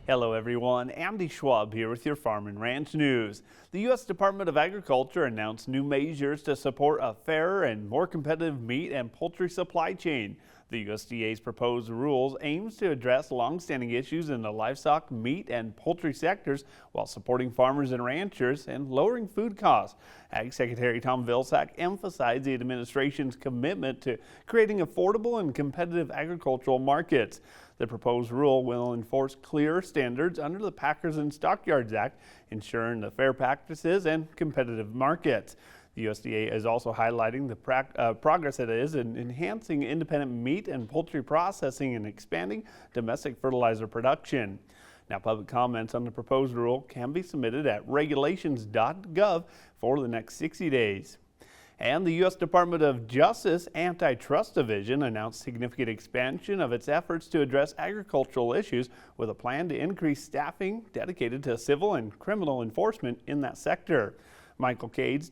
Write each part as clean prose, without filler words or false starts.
Hello everyone, Andy Schwab here with your Farm and Ranch News. The U.S. Department of Agriculture announced new measures to support a fairer and more competitive meat and poultry supply chain. The USDA's proposed rules aims to address long-standing issues in the livestock, meat, and poultry sectors while supporting farmers and ranchers and lowering food costs. Ag Secretary Tom Vilsack emphasized the administration's commitment to creating affordable and competitive agricultural markets. The proposed rule will enforce clear standards under the Packers and Stockyards Act, ensuring the fair practices and competitive markets. The USDA is also highlighting the progress it is in enhancing independent meat and poultry processing and expanding domestic fertilizer production. Now, public comments on the proposed rule can be submitted at regulations.gov for the next 60 days. And the U.S. Department of Justice Antitrust Division announced significant expansion of its efforts to address agricultural issues with a plan to increase staffing dedicated to civil and criminal enforcement in that sector. Michael Cades,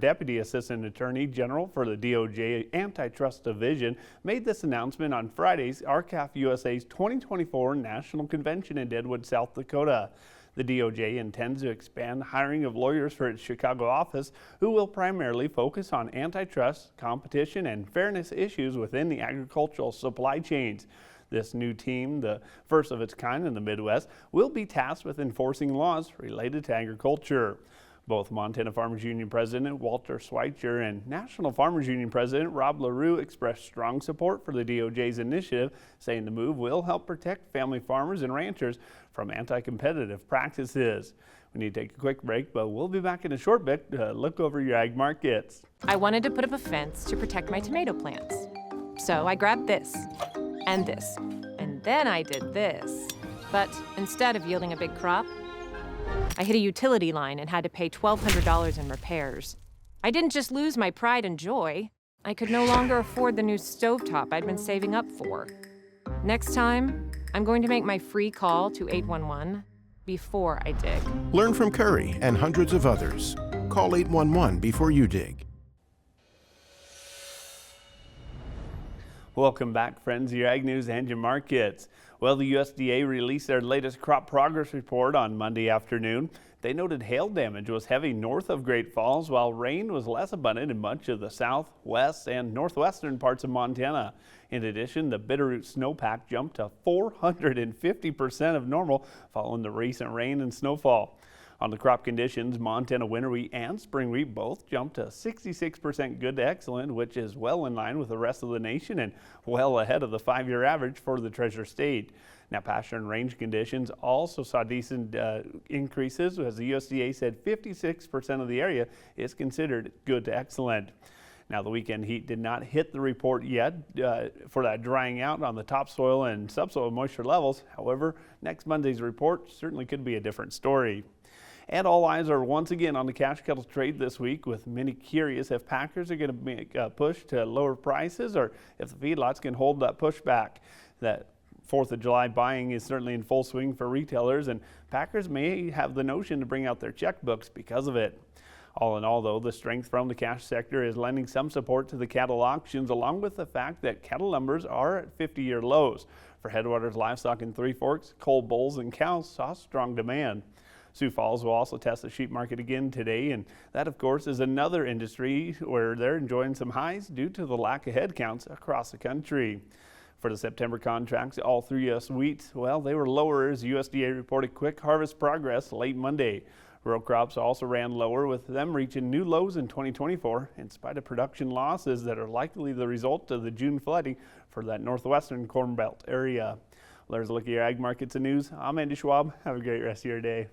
Deputy Assistant Attorney General for the DOJ Antitrust Division, made this announcement on Friday's RCAF USA's 2024 National Convention in Deadwood, South Dakota. The DOJ intends to expand hiring of lawyers for its Chicago office, who will primarily focus on antitrust, competition, and fairness issues within the agricultural supply chains. This new team, the first of its kind in the Midwest, will be tasked with enforcing laws related to agriculture. Both Montana Farmers Union President Walter Schweitzer and National Farmers Union President Rob LaRue expressed strong support for the DOJ's initiative, saying the move will help protect family farmers and ranchers from anti-competitive practices. We need to take a quick break, but we'll be back in a short bit to look over your ag markets. I wanted to put up a fence to protect my tomato plants. So I grabbed this, and then I did this. But instead of yielding a big crop, I hit a utility line and had to pay $1,200 in repairs. I didn't just lose my pride and joy. I could no longer afford the new stovetop I'd been saving up for. Next time, I'm going to make my free call to 811 before I dig. Learn from Curry and hundreds of others. Call 811 before you dig. Welcome back, friends, to your ag news and your markets. Well, the USDA released their latest crop progress report on Monday afternoon. They noted hail damage was heavy north of Great Falls, while rain was less abundant in much of the south, west, and northwestern parts of Montana. In addition, the Bitterroot snowpack jumped to 450% of normal following the recent rain and snowfall. On the crop conditions, Montana winter wheat and spring wheat both jumped to 66% good to excellent, which is well in line with the rest of the nation and well ahead of the 5-year average for the Treasure State. Now, pasture and range conditions also saw decent increases, as the USDA said 56% of the area is considered good to excellent. Now, the weekend heat did not hit the report yet for that drying out on the topsoil and subsoil moisture levels. However, next Monday's report certainly could be a different story. And all eyes are once again on the cash cattle trade this week, with many curious if packers are going to make a push to lower prices or if the feedlots can hold that push back. That 4th of July buying is certainly in full swing for retailers, and packers may have the notion to bring out their checkbooks because of it. All in all, though, the strength from the cash sector is lending some support to the cattle auctions, along with the fact that cattle numbers are at 50-year lows. For Headwaters livestock in Three Forks, cold bulls and cows saw strong demand. Sioux Falls will also test the sheep market again today, and that, of course, is another industry where they're enjoying some highs due to the lack of head counts across the country. For the September contracts, all through U.S. wheat, well, they were lower as USDA reported quick harvest progress late Monday. Row crops also ran lower, with them reaching new lows in 2024 in spite of production losses that are likely the result of the June flooding for that northwestern Corn Belt area. Well, there's a look at your ag markets and news. I'm Andy Schwab. Have a great rest of your day.